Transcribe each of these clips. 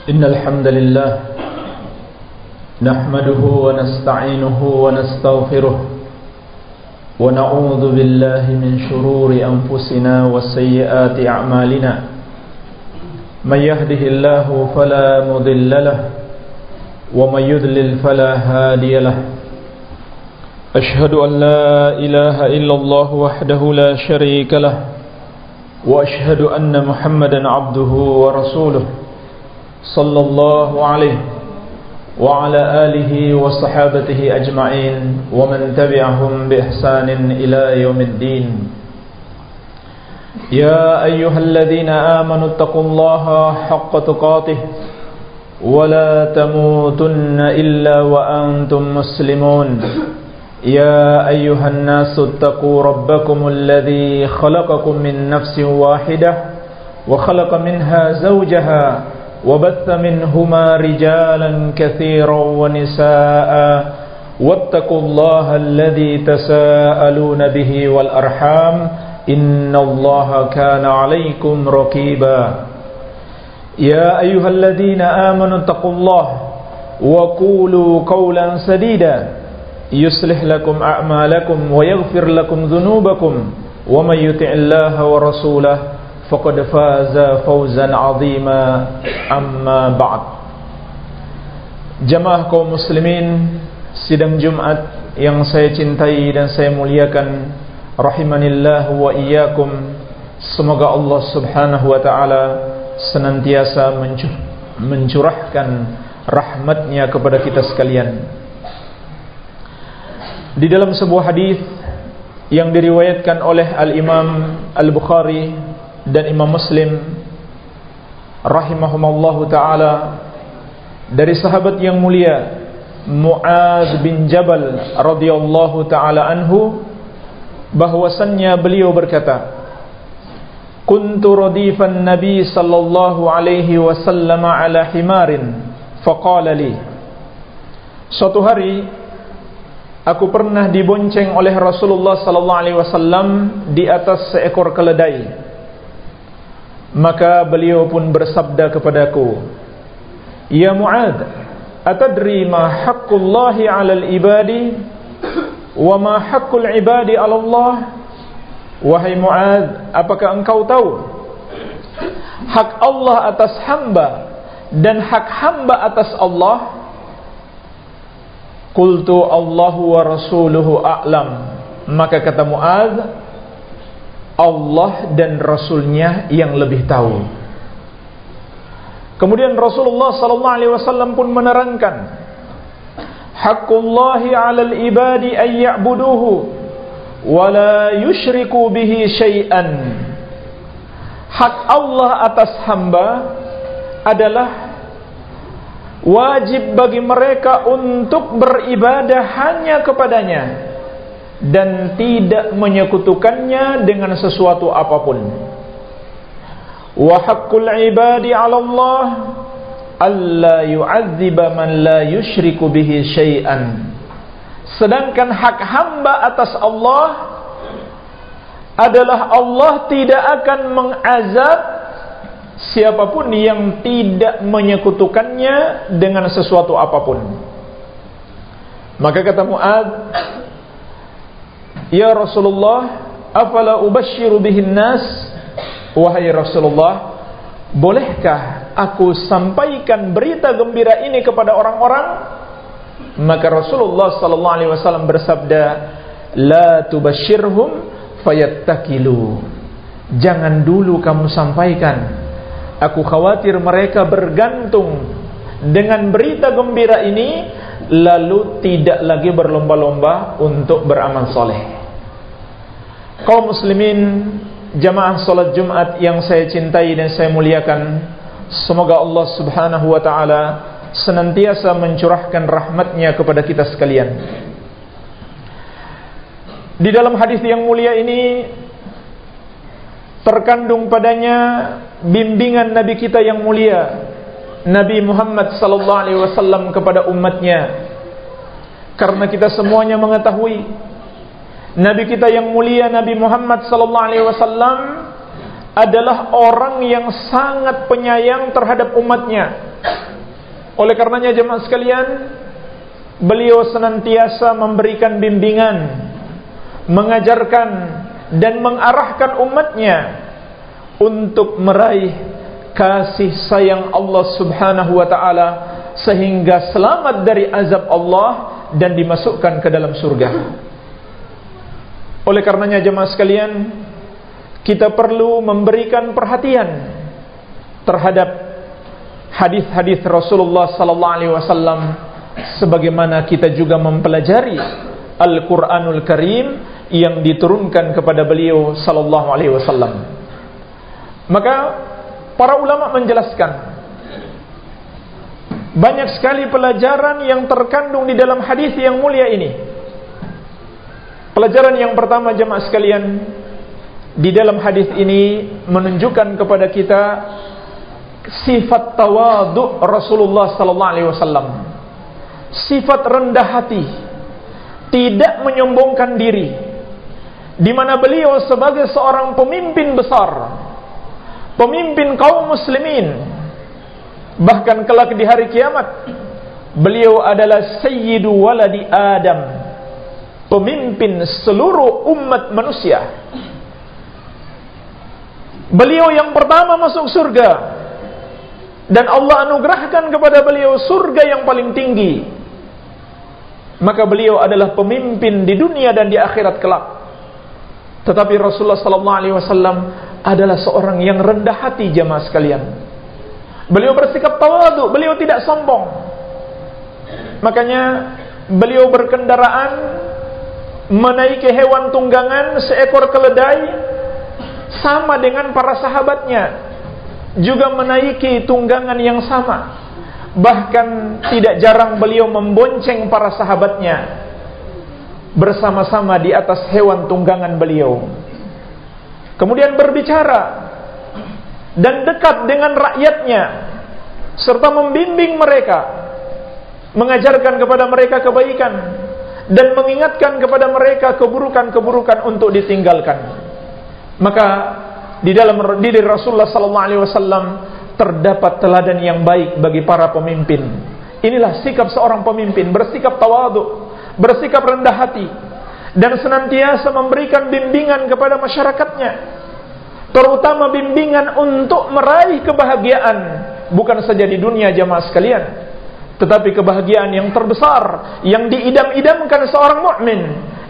إن الحمد لله نحمده ونستعينه ونستغفره ونعوذ بالله من شرور أنفسنا وسيئات أعمالنا من يهده الله فلا مضل له ومن يضلل فلا هادي له أشهد أن لا إله إلا الله وحده لا شريك له وأشهد أن محمدا عبده ورسوله صلى الله عليه وعلى آله وصحابته أجمعين ومن تبعهم بإحسان إلى يوم الدين يا أيها الذين آمنوا اتقوا الله حق تقاته ولا تموتن إلا وأنتم مسلمون يا أيها الناس اتقوا ربكم الذي خلقكم من نفس واحدة وخلق منها زوجها وبث منهما رجالا كثيرا ونساء واتقوا الله الذي تساءلون به والأرحام إن الله كان عليكم رقيبا يا أيها الذين آمنوا اتقوا الله وقولوا قولا سديدا يصلح لكم أعمالكم ويغفر لكم ذنوبكم ومن يطع الله ورسوله faqad faza fawzan 'azima amma ba'd. Jamaah kaum muslimin sidang Jumat yang saya cintai dan saya muliakan, rahimanillah wa iyyakum. Semoga Allah Subhanahu wa taala senantiasa mencurahkan rahmatnya kepada kita sekalian. Di dalam sebuah hadis yang diriwayatkan oleh Al-Imam Al-Bukhari dan Imam Muslim rahimahumallahu ta'ala dari sahabat yang mulia Mu'adz bin Jabal radhiyallahu ta'ala anhu, bahwasannya beliau berkata, kuntu radifan nabi sallallahu alaihi wasallam ala himarin faqala li, suatu hari aku pernah dibonceng oleh Rasulullah sallallahu alaihi wasallam di atas seekor keledai. Maka beliau pun bersabda kepadaku, ya Mu'adz, atadri ma haqqullahi 'alal ibadi wa ma haqqul ibadi 'ala Allah? Wahai Mu'adz, apakah engkau tahu hak Allah atas hamba dan hak hamba atas Allah? Qultu Allahu wa rasuluhu a'lam. Maka kata Mu'adz, Allah dan Rasulnya yang lebih tahu. Kemudian Rasulullah sallallahu alaihi wasallam pun menerangkan, haqqullahi 'alal ibadi ay ya'buduhu wa la yusyriku bihi syai'an. Hak Allah atas hamba adalah wajib bagi mereka untuk beribadah hanya kepadanya dan tidak menyekutukannya dengan sesuatu apapun. Wa haqqul ibadi 'ala Allah alla yu'adziba man la yusyriku bihi syai'an. Sedangkan hak hamba atas Allah adalah Allah tidak akan mengazab siapapun yang tidak menyekutukannya dengan sesuatu apapun. Maka kata Mu'adz, ya Rasulullah, afala ubashiru bihin nas? Wahai Rasulullah, bolehkah aku sampaikan berita gembira ini kepada orang-orang? Maka Rasulullah sallallahu alaihi wasallam bersabda, la tubashirhum fayattakilu. Jangan dulu kamu sampaikan, aku khawatir mereka bergantung dengan berita gembira ini lalu tidak lagi berlomba-lomba untuk beramal soleh. Kaum muslimin, jamaah salat Jumat yang saya cintai dan saya muliakan, semoga Allah Subhanahu wa ta'ala senantiasa mencurahkan rahmatnya kepada kita sekalian. Di dalam hadis yang mulia ini terkandung padanya bimbingan Nabi kita yang mulia, Nabi Muhammad sallallahu alaihi wasallam kepada umatnya. Karena kita semuanya mengetahui Nabi kita yang mulia Nabi Muhammad sallallahu alaihi wasallam adalah orang yang sangat penyayang terhadap umatnya. Oleh karenanya jemaah sekalian, beliau senantiasa memberikan bimbingan, mengajarkan dan mengarahkan umatnya untuk meraih kasih sayang Allah Subhanahu wa ta'ala, sehingga selamat dari azab Allah dan dimasukkan ke dalam surga. Oleh karenanya jemaah sekalian, kita perlu memberikan perhatian terhadap hadis-hadis Rasulullah sallallahu alaihi wasallam, sebagaimana kita juga mempelajari Al-Qur'anul Karim yang diturunkan kepada beliau sallallahu alaihi wasallam. Maka para ulama menjelaskan banyak sekali pelajaran yang terkandung di dalam hadis yang mulia ini. Pelajaran yang pertama jemaah sekalian, di dalam hadis ini menunjukkan kepada kita sifat tawadhu Rasulullah sallallahu alaihi wasallam. Sifat rendah hati, tidak menyombongkan diri, di mana beliau sebagai seorang pemimpin besar, pemimpin kaum muslimin, bahkan kelak di hari kiamat beliau adalah sayyidu waladi Adam, pemimpin seluruh umat manusia. Beliau yang pertama masuk surga, dan Allah anugerahkan kepada beliau surga yang paling tinggi. Maka beliau adalah pemimpin di dunia dan di akhirat kelak. Tetapi Rasulullah sallallahu alaihi wasallam adalah seorang yang rendah hati jemaah sekalian. Beliau bersikap tawadhu, beliau tidak sombong. Makanya beliau berkendaraan, menaiki hewan tunggangan seekor keledai, sama dengan para sahabatnya, juga menaiki tunggangan yang sama. Bahkan tidak jarang beliau membonceng para sahabatnya bersama-sama di atas hewan tunggangan beliau. Kemudian berbicara dan dekat dengan rakyatnya, serta membimbing mereka, mengajarkan kepada mereka kebaikan dan mengingatkan kepada mereka keburukan-keburukan untuk ditinggalkan. Maka di dalam diri Rasulullah sallallahu alaihi wasallam terdapat teladan yang baik bagi para pemimpin. Inilah sikap seorang pemimpin, bersikap tawadhu, bersikap rendah hati, dan senantiasa memberikan bimbingan kepada masyarakatnya, terutama bimbingan untuk meraih kebahagiaan, bukan saja di dunia jamaah sekalian, tetapi kebahagiaan yang terbesar yang diidam-idamkan seorang mukmin,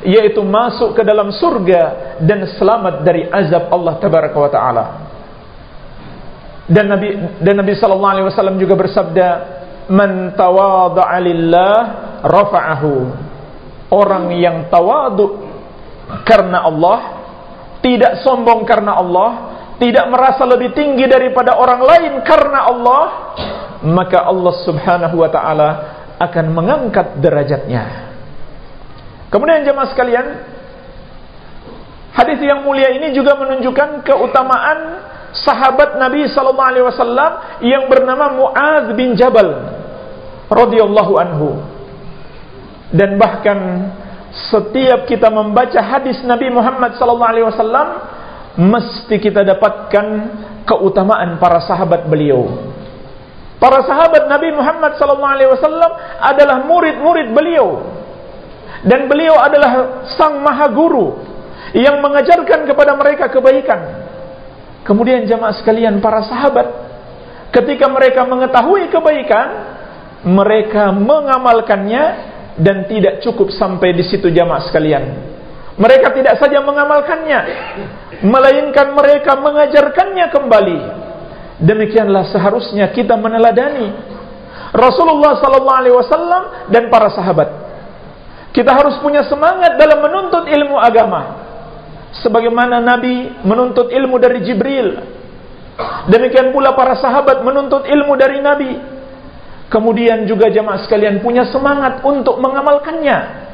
yaitu masuk ke dalam surga dan selamat dari azab Allah tabaraka wa taala. Dan Nabi sallallahu alaihi wasallam juga bersabda, "Man tawadha'a lillah rafa'ahu." Orang yang tawadhu karena Allah, tidak sombong karena Allah, tidak merasa lebih tinggi daripada orang lain karena Allah, maka Allah Subhanahu wa taala akan mengangkat derajatnya. Kemudian jemaah sekalian, hadis yang mulia ini juga menunjukkan keutamaan sahabat Nabi sallallahu alaihi wasallam yang bernama Mu'adz bin Jabal radhiyallahu anhu. Dan bahkan setiap kita membaca hadis Nabi Muhammad sallallahu alaihi wasallam, mesti kita dapatkan keutamaan para sahabat beliau. Para sahabat Nabi Muhammad sallallahu alaihi wasallam adalah murid-murid beliau. Dan beliau adalah sang maha guru yang mengajarkan kepada mereka kebaikan. Kemudian jamaah sekalian, para sahabat ketika mereka mengetahui kebaikan, mereka mengamalkannya, dan tidak cukup sampai di situ jamaah sekalian. Mereka tidak saja mengamalkannya, melainkan mereka mengajarkannya kembali. Demikianlah seharusnya kita meneladani Rasulullah sallallahu alaihi wasallam dan para sahabat. Kita harus punya semangat dalam menuntut ilmu agama, sebagaimana Nabi menuntut ilmu dari Jibril. Demikian pula para sahabat menuntut ilmu dari Nabi. Kemudian juga jamaah sekalian punya semangat untuk mengamalkannya.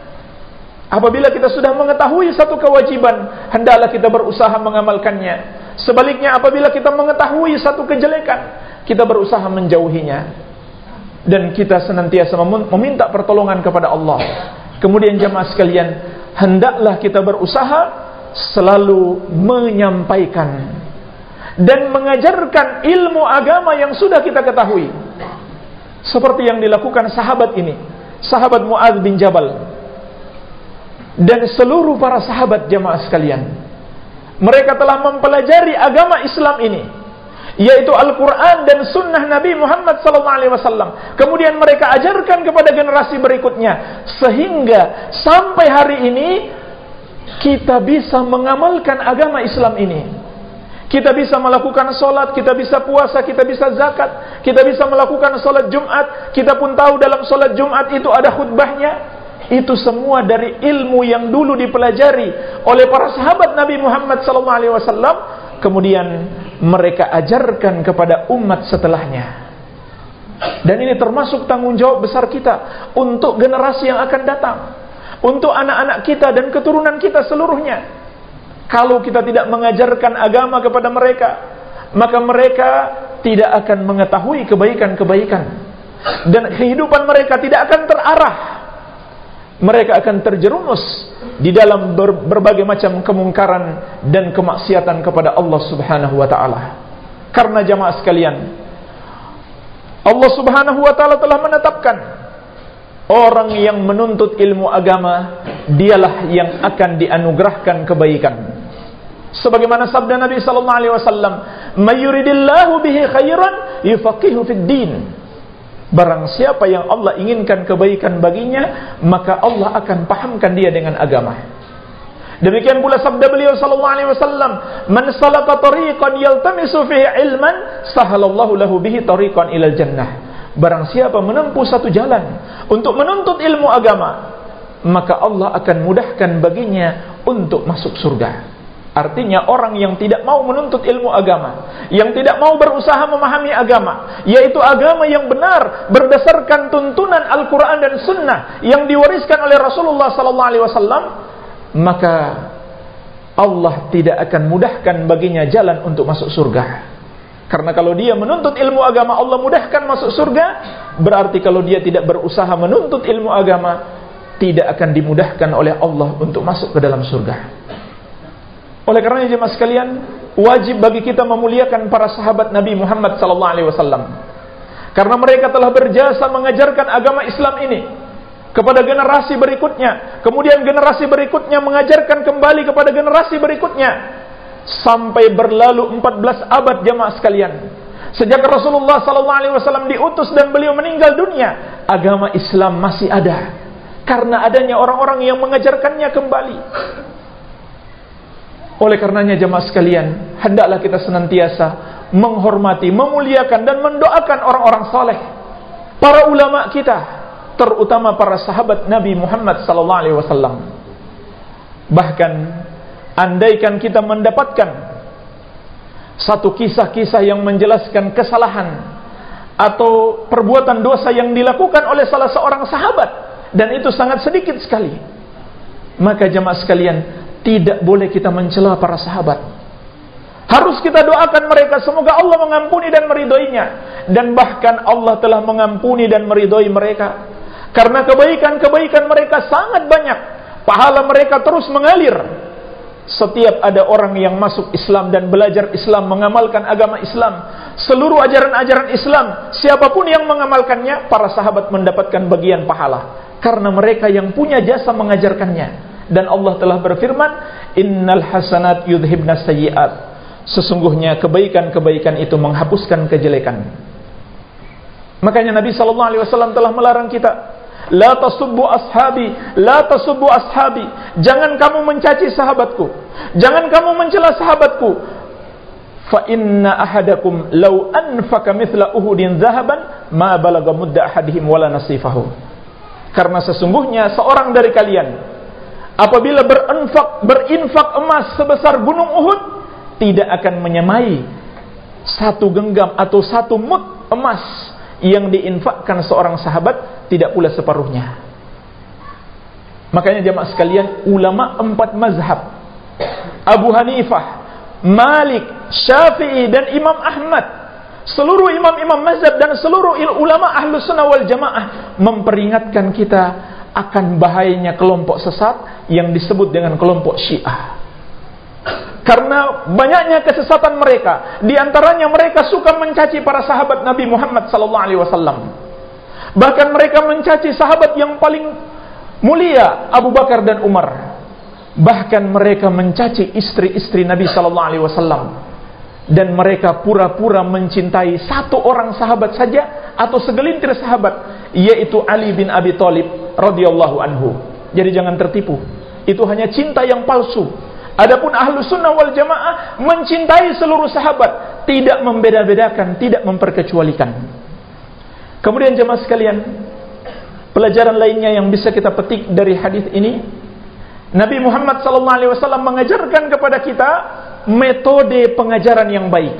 Apabila kita sudah mengetahui satu kewajiban, hendaklah kita berusaha mengamalkannya. Sebaliknya, apabila kita mengetahui satu kejelekan, kita berusaha menjauhinya. Dan kita senantiasa meminta pertolongan kepada Allah. Kemudian jamaah sekalian, hendaklah kita berusaha selalu menyampaikan dan mengajarkan ilmu agama yang sudah kita ketahui, seperti yang dilakukan sahabat ini, sahabat Mu'adz bin Jabal dan seluruh para sahabat jamaah sekalian. Mereka telah mempelajari agama Islam ini, yaitu Al-Quran dan Sunnah Nabi Muhammad SAW. Kemudian mereka ajarkan kepada generasi berikutnya, sehingga sampai hari ini kita bisa mengamalkan agama Islam ini. Kita bisa melakukan sholat, kita bisa puasa, kita bisa zakat, kita bisa melakukan sholat Jumat. Kita pun tahu dalam sholat Jumat itu ada khutbahnya. Itu semua dari ilmu yang dulu dipelajari oleh para sahabat Nabi Muhammad SAW. Kemudian mereka ajarkan kepada umat setelahnya. Dan ini termasuk tanggung jawab besar kita untuk generasi yang akan datang, untuk anak-anak kita dan keturunan kita seluruhnya. Kalau kita tidak mengajarkan agama kepada mereka, maka mereka tidak akan mengetahui kebaikan-kebaikan, dan kehidupan mereka tidak akan terarah. Mereka akan terjerumus di dalam berbagai macam kemungkaran dan kemaksiatan kepada Allah Subhanahu wa taala. Karena jamaah sekalian, Allah Subhanahu wa taala telah menetapkan orang yang menuntut ilmu agama, dialah yang akan dianugerahkan kebaikan. Sebagaimana sabda Nabi sallallahu alaihi wasallam, "May yuridillahu bihi khairan yufaqihu fid din." Barang siapa yang Allah inginkan kebaikan baginya, maka Allah akan pahamkan dia dengan agama. Demikian pula sabda beliau sallallahu alaihi wasallam, "Man salaka tariqan yaltamisu fihi ilman, sahalallahu lahu bihi tariqan ilal jannah." Barang siapa menempuh satu jalan untuk menuntut ilmu agama, maka Allah akan mudahkan baginya untuk masuk surga. Artinya orang yang tidak mau menuntut ilmu agama, yang tidak mau berusaha memahami agama, yaitu agama yang benar berdasarkan tuntunan Al-Quran dan Sunnah yang diwariskan oleh Rasulullah SAW, maka Allah tidak akan mudahkan baginya jalan untuk masuk surga. Karena kalau dia menuntut ilmu agama, Allah mudahkan masuk surga. Berarti kalau dia tidak berusaha menuntut ilmu agama, tidak akan dimudahkan oleh Allah untuk masuk ke dalam surga. Oleh karenanya jemaah sekalian, wajib bagi kita memuliakan para sahabat Nabi Muhammad SAW, karena mereka telah berjasa mengajarkan agama Islam ini kepada generasi berikutnya. Kemudian generasi berikutnya mengajarkan kembali kepada generasi berikutnya, sampai berlalu 14 abad jemaah sekalian. Sejak Rasulullah SAW diutus dan beliau meninggal dunia, agama Islam masih ada, karena adanya orang-orang yang mengajarkannya kembali. Oleh karenanya jemaah sekalian, hendaklah kita senantiasa menghormati, memuliakan dan mendoakan orang-orang saleh, para ulama kita, terutama para sahabat Nabi Muhammad SAW. Bahkan andaikan kita mendapatkan satu kisah-kisah yang menjelaskan kesalahan atau perbuatan dosa yang dilakukan oleh salah seorang sahabat, dan itu sangat sedikit sekali, maka jemaah sekalian, tidak boleh kita mencela para sahabat. Harus kita doakan mereka, semoga Allah mengampuni dan meridhoinya. Dan bahkan Allah telah mengampuni dan meridhoi mereka, karena kebaikan-kebaikan mereka sangat banyak. Pahala mereka terus mengalir. Setiap ada orang yang masuk Islam dan belajar Islam, mengamalkan agama Islam, seluruh ajaran-ajaran Islam, siapapun yang mengamalkannya, para sahabat mendapatkan bagian pahala, karena mereka yang punya jasa mengajarkannya. Dan Allah telah berfirman, "Innal hasanat yudhibnas sayyi'at." Sesungguhnya kebaikan-kebaikan itu menghapuskan kejelekan. Makanya Nabi SAW telah melarang kita, "La tasubbu ashabi, la tasubbu ashabi." Jangan kamu mencaci sahabatku, jangan kamu mencela sahabatku. Fa inna ahadakum law anfaqa mithla uhudin zahaban ma balagha mudda ahadihim wala nasifahu. Karena sesungguhnya seorang dari kalian apabila berinfak emas sebesar gunung Uhud, tidak akan menyamai satu genggam atau satu mud emas yang diinfakkan seorang sahabat, tidak pula separuhnya. Makanya jemaah sekalian, ulama 4 mazhab, Abu Hanifah, Malik, Syafi'i dan Imam Ahmad, seluruh imam-imam mazhab dan seluruh ulama Ahlus Sunnah wal Jamaah memperingatkan kita akan bahayanya kelompok sesat yang disebut dengan kelompok Syiah. Karena banyaknya kesesatan mereka, di antaranya mereka suka mencaci para sahabat Nabi Muhammad SAW. Bahkan mereka mencaci sahabat yang paling mulia, Abu Bakar dan Umar. Bahkan mereka mencaci istri-istri Nabi sallallahu alaihi wasallam. Dan mereka pura-pura mencintai satu orang sahabat saja atau segelintir sahabat, yaitu Ali bin Abi Thalib radhiyallahu anhu. Jadi jangan tertipu. Itu hanya cinta yang palsu. Adapun Ahlus Sunnah wal Jamaah mencintai seluruh sahabat, tidak membeda-bedakan, tidak memperkecualikan. Kemudian jemaah sekalian, pelajaran lainnya yang bisa kita petik dari hadis ini, Nabi Muhammad SAW mengajarkan kepada kita metode pengajaran yang baik,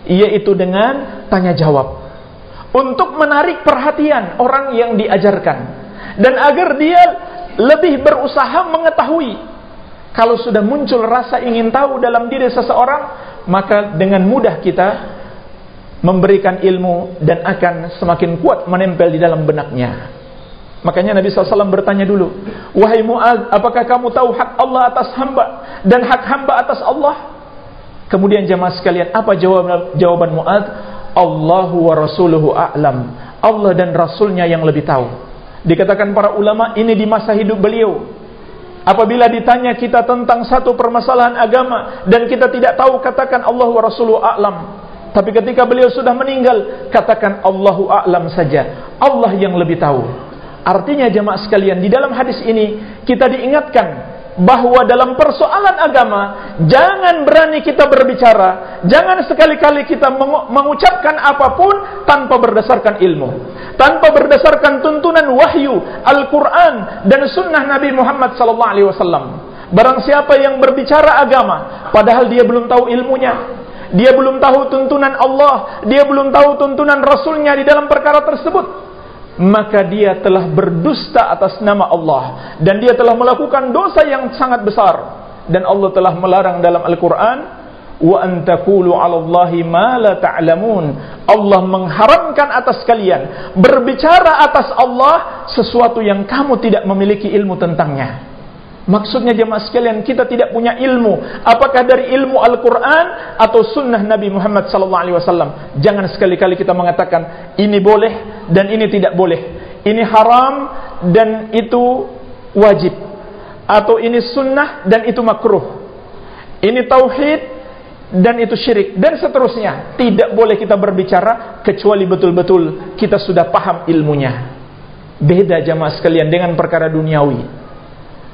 yaitu dengan tanya jawab, untuk menarik perhatian orang yang diajarkan, dan agar dia lebih berusaha mengetahui. Kalau sudah muncul rasa ingin tahu dalam diri seseorang, maka dengan mudah kita memberikan ilmu dan akan semakin kuat menempel di dalam benaknya. Makanya Nabi SAW bertanya dulu, wahai Mu'adz, apakah kamu tahu hak Allah atas hamba dan hak hamba atas Allah? Kemudian jemaah sekalian, apa jawaban Mu'adz? Allahu wa rasuluhu a'lam. Allah dan Rasulnya yang lebih tahu. Dikatakan para ulama, ini di masa hidup beliau. Apabila ditanya kita tentang satu permasalahan agama dan kita tidak tahu, katakan Allahu wa rasuluhu a'lam. Tapi ketika beliau sudah meninggal, katakan Allahu a'lam saja. Allah yang lebih tahu. Artinya jemaah sekalian, di dalam hadis ini kita diingatkan bahwa dalam persoalan agama jangan berani kita berbicara, jangan sekali-kali kita mengucapkan apapun tanpa berdasarkan ilmu, tanpa berdasarkan tuntunan wahyu Al-Quran dan sunnah Nabi Muhammad SAW. Barang siapa yang berbicara agama padahal dia belum tahu ilmunya, dia belum tahu tuntunan Allah, dia belum tahu tuntunan Rasulnya di dalam perkara tersebut, maka dia telah berdusta atas nama Allah dan dia telah melakukan dosa yang sangat besar. Dan Allah telah melarang dalam Al-Quran, wa an taqulu 'alallahi ma la ta'lamun. Allah mengharamkan atas kalian berbicara atas Allah sesuatu yang kamu tidak memiliki ilmu tentangnya. Maksudnya jemaah sekalian, kita tidak punya ilmu, apakah dari ilmu Al-Quran atau sunnah Nabi Muhammad SAW. Jangan sekali-kali kita mengatakan ini boleh dan ini tidak boleh, ini haram dan itu wajib, atau ini sunnah dan itu makruh, ini tauhid dan itu syirik, dan seterusnya. Tidak boleh kita berbicara kecuali betul-betul kita sudah paham ilmunya. Beda jemaah sekalian dengan perkara duniawi.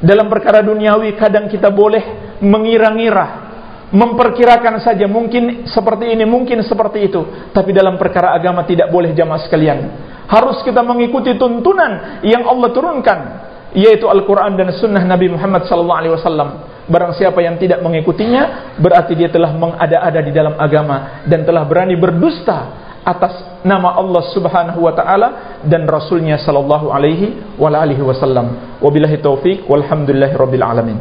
Dalam perkara duniawi kadang kita boleh mengira-ngira, memperkirakan saja, mungkin seperti ini, mungkin seperti itu. Tapi dalam perkara agama tidak boleh jamaah sekalian. Harus kita mengikuti tuntunan yang Allah turunkan, yaitu Al-Quran dan sunnah Nabi Muhammad SAW. Barang siapa yang tidak mengikutinya, berarti dia telah mengada-ada di dalam agama dan telah berani berdusta atas nama Allah Subhanahu wa taala dan Rasulnya sallallahu alaihi wa alihi wasallam. Wabillahi taufik walhamdulillahi rabbil alamin.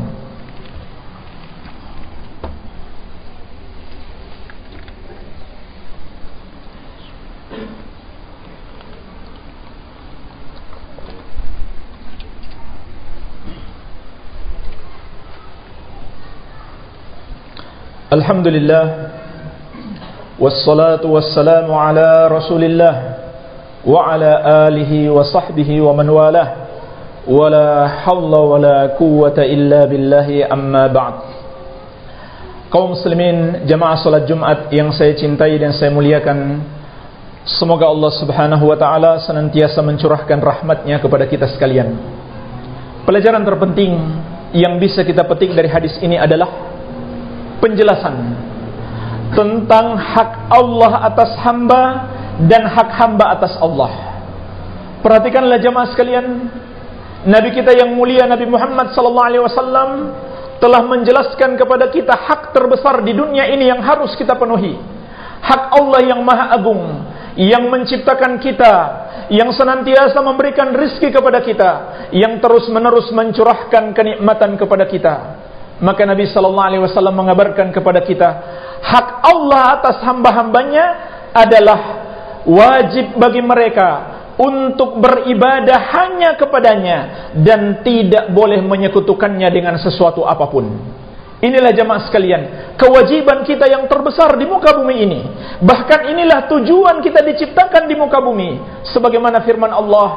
Alhamdulillah, wassalatu wassalamu ala rasulillah wa ala alihi wa sahbihi wa man walah, wa la hawla wa la quwwata illa billahi, amma ba'd. Kaum muslimin, jamaah salat Jumat yang saya cintai dan saya muliakan, semoga Allah Subhanahu wa ta'ala senantiasa mencurahkan rahmatnya kepada kita sekalian. Pelajaran terpenting yang bisa kita petik dari hadis ini adalah penjelasan tentang hak Allah atas hamba dan hak hamba atas Allah. Perhatikanlah jemaah sekalian, Nabi kita yang mulia Nabi Muhammad SAW telah menjelaskan kepada kita hak terbesar di dunia ini yang harus kita penuhi. Hak Allah yang maha agung, yang menciptakan kita, yang senantiasa memberikan rizki kepada kita, yang terus menerus mencurahkan kenikmatan kepada kita. Maka Nabi SAW mengabarkan kepada kita, hak Allah atas hamba-hambanya adalah wajib bagi mereka untuk beribadah hanya kepadanya dan tidak boleh menyekutukannya dengan sesuatu apapun. Inilah jamaah sekalian, kewajiban kita yang terbesar di muka bumi ini. Bahkan inilah tujuan kita diciptakan di muka bumi. Sebagaimana firman Allah,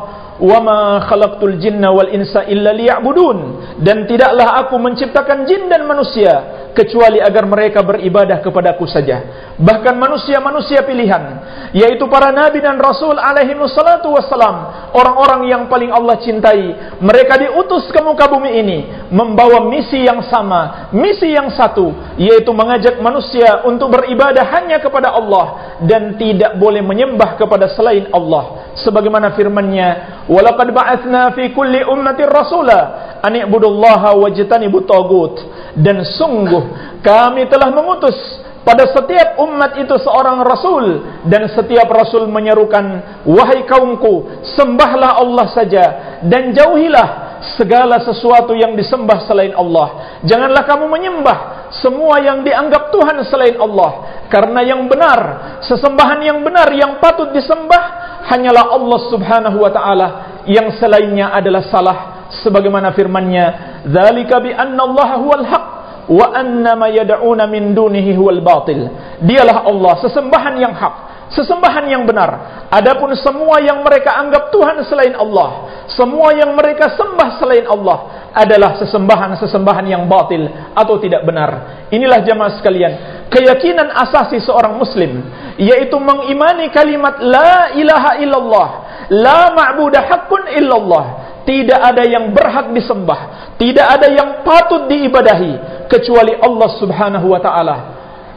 "Wa ma khalaqtul jinna wal insa illa liya'budun." Dan tidaklah aku menciptakan jin dan manusia kecuali agar mereka beribadah kepadaku saja. Bahkan manusia-manusia pilihan, yaitu para nabi dan rasul alaihi wassalatu wassalam, orang-orang yang paling Allah cintai, mereka diutus ke muka bumi ini membawa misi yang sama, misi yang satu, yaitu mengajak manusia untuk beribadah hanya kepada Allah dan tidak boleh menyembah kepada selain Allah. Sebagaimana firman-Nya, "Walaqad ba'atsna fi kulli ummatin rasula an i'budullaha wajtanibut tagut." Dan sungguh kami telah mengutus pada setiap umat itu seorang rasul, dan setiap rasul menyerukan, "Wahai kaumku, sembahlah Allah saja dan jauhilah segala sesuatu yang disembah selain Allah. Janganlah kamu menyembah semua yang dianggap Tuhan selain Allah, karena yang benar, sesembahan yang benar yang patut disembah hanyalah Allah Subhanahu wa taala, yang selainnya adalah salah." Sebagaimana firman-Nya, "Dzalika bi anna Allaha huwal haq wa anna ma yad'una min dunihi huwal batil." Dialah Allah, sesembahan yang hak, sesembahan yang benar. Adapun semua yang mereka anggap Tuhan selain Allah, semua yang mereka sembah selain Allah adalah sesembahan-sesembahan yang batil atau tidak benar. Inilah jamaah sekalian, keyakinan asasi seorang muslim, yaitu mengimani kalimat la ilaha illallah, la ma'budu haqqun illallah. Tidak ada yang berhak disembah, tidak ada yang patut diibadahi kecuali Allah Subhanahu wa taala.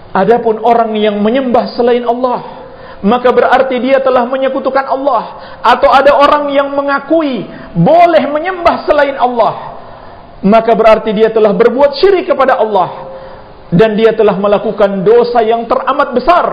Adapun orang yang menyembah selain Allah, maka berarti dia telah menyekutukan Allah. Atau ada orang yang mengakui boleh menyembah selain Allah, maka berarti dia telah berbuat syirik kepada Allah, dan dia telah melakukan dosa yang teramat besar,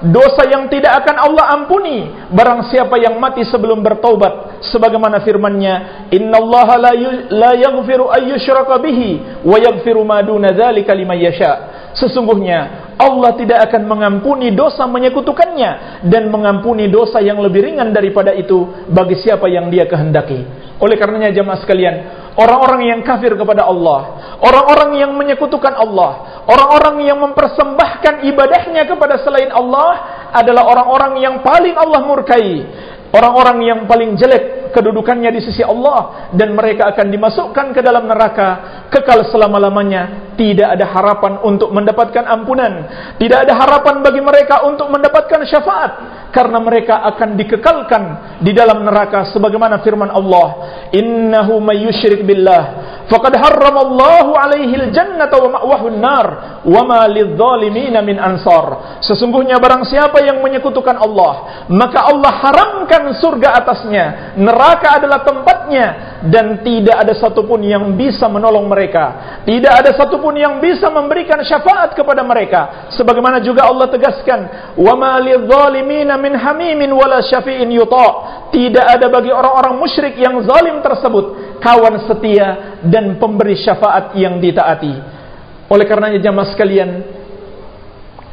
dosa yang tidak akan Allah ampuni barang siapa yang mati sebelum bertaubat. Sebagaimana firman-Nya, "Innallaha la yaghfiru ayyushraka bihi wa yaghfiru ma duna dzalika liman yasha." Sesungguhnya Allah tidak akan mengampuni dosa menyekutukannya dan mengampuni dosa yang lebih ringan daripada itu bagi siapa yang Dia kehendaki. Oleh karenanya jemaah sekalian, orang-orang yang kafir kepada Allah, orang-orang yang menyekutukan Allah, orang-orang yang mempersembahkan ibadahnya kepada selain Allah adalah orang-orang yang paling Allah murkai, orang-orang yang paling jelek kedudukannya di sisi Allah, dan mereka akan dimasukkan ke dalam neraka kekal selama-lamanya. Tidak ada harapan untuk mendapatkan ampunan, tidak ada harapan bagi mereka untuk mendapatkan syafaat, karena mereka akan dikekalkan di dalam neraka. Sebagaimana firman Allah, "Innahu may yusyrik billah faqad harramallahu alaihi al-jannata wa ma'wahu an-nar wa ma lidh-dhalimin min ansar." Sesungguhnya barang siapa yang menyekutukan Allah, maka Allah haramkan surga atasnya, neraka adalah tempatnya, dan tidak ada satupun yang bisa menolong mereka, tidak ada satupun yang bisa memberikan syafaat kepada mereka. Sebagaimana juga Allah tegaskan, "Wa ma lidh-dhalimin min hamimin wala syafi'in yuta." Tidak ada bagi orang-orang musyrik yang zalim tersebut kawan setia dan pemberi syafaat yang ditaati. Oleh karenanya jamaah sekalian,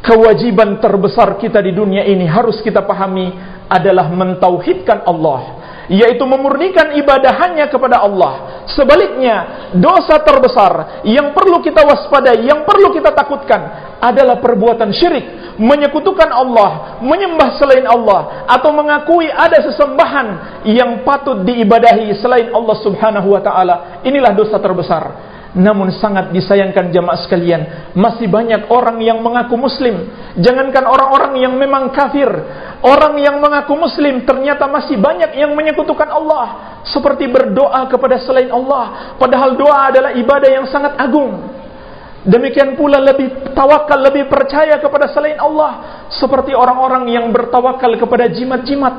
kewajiban terbesar kita di dunia ini harus kita pahami adalah mentauhidkan Allah, yaitu memurnikan ibadah hanya kepada Allah. Sebaliknya, dosa terbesar yang perlu kita waspadai, yang perlu kita takutkan adalah perbuatan syirik, menyekutukan Allah, menyembah selain Allah, atau mengakui ada sesembahan yang patut diibadahi selain Allah Subhanahu wa taala. Inilah dosa terbesar. Namun sangat disayangkan jamaah sekalian, masih banyak orang yang mengaku muslim. Jangankan orang-orang yang memang kafir, orang yang mengaku muslim ternyata masih banyak yang menyekutukan Allah, seperti berdoa kepada selain Allah, padahal doa adalah ibadah yang sangat agung. Demikian pula lebih tawakal, lebih percaya kepada selain Allah, seperti orang-orang yang bertawakal kepada jimat-jimat,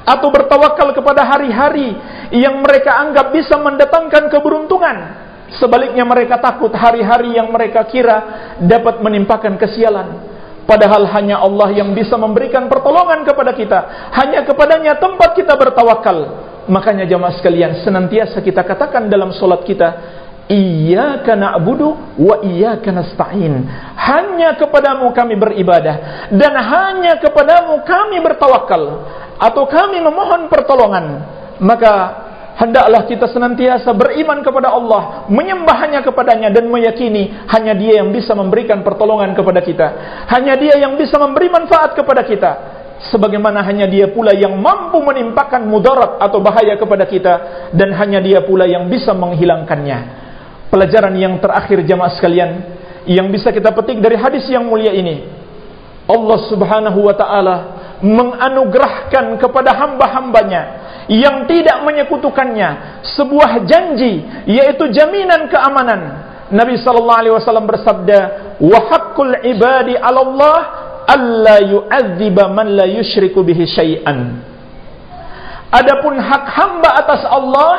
atau bertawakal kepada hari-hari yang mereka anggap bisa mendatangkan keberuntungan. Sebaliknya mereka takut hari-hari yang mereka kira dapat menimpakan kesialan. Padahal hanya Allah yang bisa memberikan pertolongan kepada kita. Hanya kepadanya tempat kita bertawakal. Makanya jamaah sekalian, senantiasa kita katakan dalam solat kita, "Iyyaka na'budu wa iyyaka nasta'in." Hanya kepadamu kami beribadah, dan hanya kepadamu kami bertawakal, atau kami memohon pertolongan. Maka hendaklah kita senantiasa beriman kepada Allah, menyembah hanya kepadanya, dan meyakini hanya Dia yang bisa memberikan pertolongan kepada kita, hanya Dia yang bisa memberi manfaat kepada kita, sebagaimana hanya Dia pula yang mampu menimpakan mudarat atau bahaya kepada kita, dan hanya Dia pula yang bisa menghilangkannya. Pelajaran yang terakhir jamaah sekalian yang bisa kita petik dari hadis yang mulia ini, Allah Subhanahu wa ta'ala menganugerahkan kepada hamba-hambanya yang tidak menyekutukannya sebuah janji, yaitu jaminan keamanan. Nabi SAW bersabda, wa haqqul ibadi 'ala Allah alla yu'adziba man la yusyriku bihi syai'an. Adapun hak hamba atas Allah,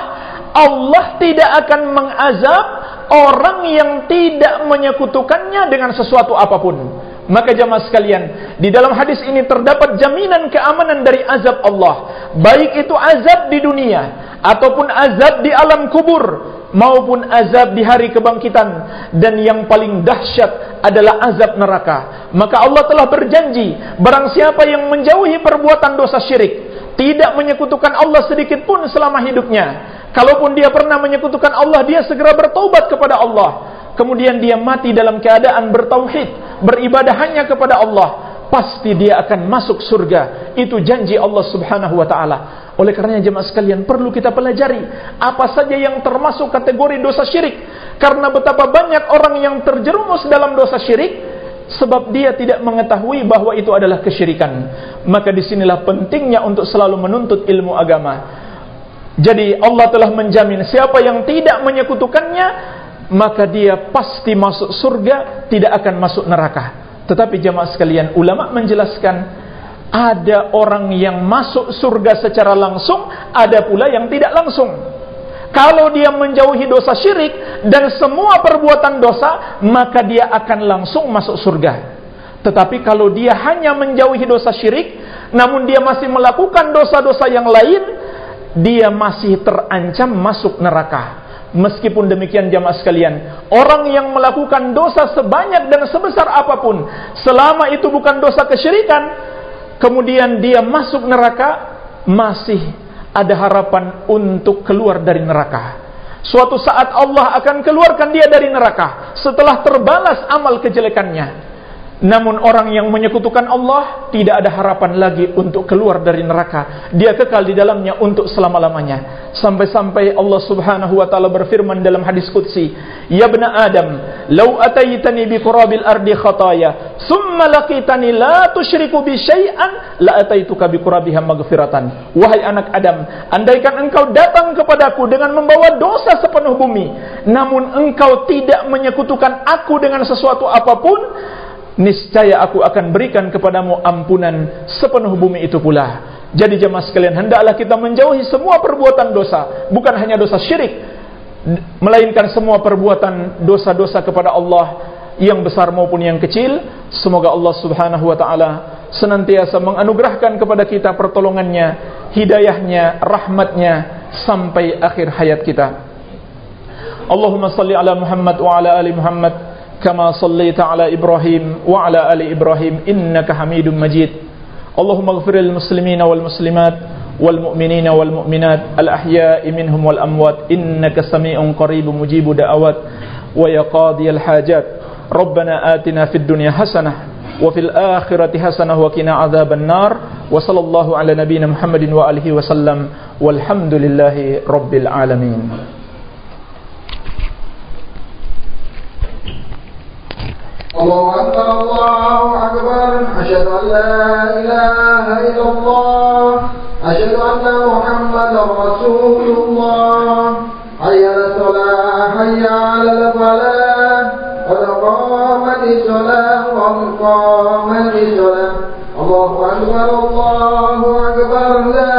Allah tidak akan mengazab orang yang tidak menyekutukannya dengan sesuatu apapun. Maka jamaah sekalian, di dalam hadis ini terdapat jaminan keamanan dari azab Allah, baik itu azab di dunia ataupun azab di alam kubur maupun azab di hari kebangkitan, dan yang paling dahsyat adalah azab neraka. Maka Allah telah berjanji, barang siapa yang menjauhi perbuatan dosa syirik, tidak menyekutukan Allah sedikit pun selama hidupnya, kalaupun dia pernah menyekutukan Allah, dia segera bertaubat kepada Allah, kemudian dia mati dalam keadaan bertauhid, beribadah hanya kepada Allah, pasti dia akan masuk surga. Itu janji Allah Subhanahu wa ta'ala. Oleh karenanya jemaah sekalian, perlu kita pelajari apa saja yang termasuk kategori dosa syirik, karena betapa banyak orang yang terjerumus dalam dosa syirik sebab dia tidak mengetahui bahwa itu adalah kesyirikan. Maka disinilah pentingnya untuk selalu menuntut ilmu agama. Jadi Allah telah menjamin siapa yang tidak menyekutukannya, maka dia pasti masuk surga, tidak akan masuk neraka. Tetapi jamaah sekalian, ulama menjelaskan, ada orang yang masuk surga secara langsung, ada pula yang tidak langsung. Kalau dia menjauhi dosa syirik dan semua perbuatan dosa, maka dia akan langsung masuk surga. Tetapi kalau dia hanya menjauhi dosa syirik, namun dia masih melakukan dosa-dosa yang lain, dia masih terancam masuk neraka. Meskipun demikian jamaah sekalian, orang yang melakukan dosa sebanyak dan sebesar apapun, selama itu bukan dosa kesyirikan, kemudian dia masuk neraka, masih ada harapan untuk keluar dari neraka. Suatu saat Allah akan keluarkan dia dari neraka setelah terbalas amal kejelekannya. Namun orang yang menyekutukan Allah, tidak ada harapan lagi untuk keluar dari neraka. Dia kekal di dalamnya untuk selama-lamanya. Sampai-sampai Allah Subhanahu wa ta'ala berfirman dalam hadis qudsi, ya bna Adam, law ataitani bi qurabil ardi khataya summa laqitani la tusyriku bi syai'an la ataituka bi qurabiha maghfiratan. Wahai anak Adam, andaikan engkau datang kepadaku dengan membawa dosa sepenuh bumi, namun engkau tidak menyekutukan aku dengan sesuatu apapun, niscaya aku akan berikan kepadamu ampunan sepenuh bumi itu pula. Jadi jemaah sekalian, hendaklah kita menjauhi semua perbuatan dosa, bukan hanya dosa syirik, melainkan semua perbuatan dosa-dosa kepada Allah, yang besar maupun yang kecil. Semoga Allah Subhanahu wa ta'ala senantiasa menganugerahkan kepada kita pertolongannya, hidayahnya, rahmatnya sampai akhir hayat kita. Allahumma salli ala Muhammad wa ala ali Muhammad kama sallaita ala Ibrahim wa ala ali Ibrahim innaka Hamidum Majid. Allahumma ighfir lil muslimina wal muslimat wal mu'minina wal mu'minat al ahya'i minhum wal amwat innaka sami'un qaribun mujibud da'awat wa ya qadiyal hajat. Rabbana atina fid dunya hasanah wa fil akhirati hasanah wa qina adzaban nar. Wa sallallahu ala nabiyyina Muhammadin wa alihi wa sallam walhamdulillahi rabbil alamin. الله أكبر الله أكبر أشهد أن لا إله إلا الله أشهد أن محمدا رسول الله حي على الصلاة حي على الفلاح قد قامت الصلاة وقد قامت الصلاة الله أكبر لا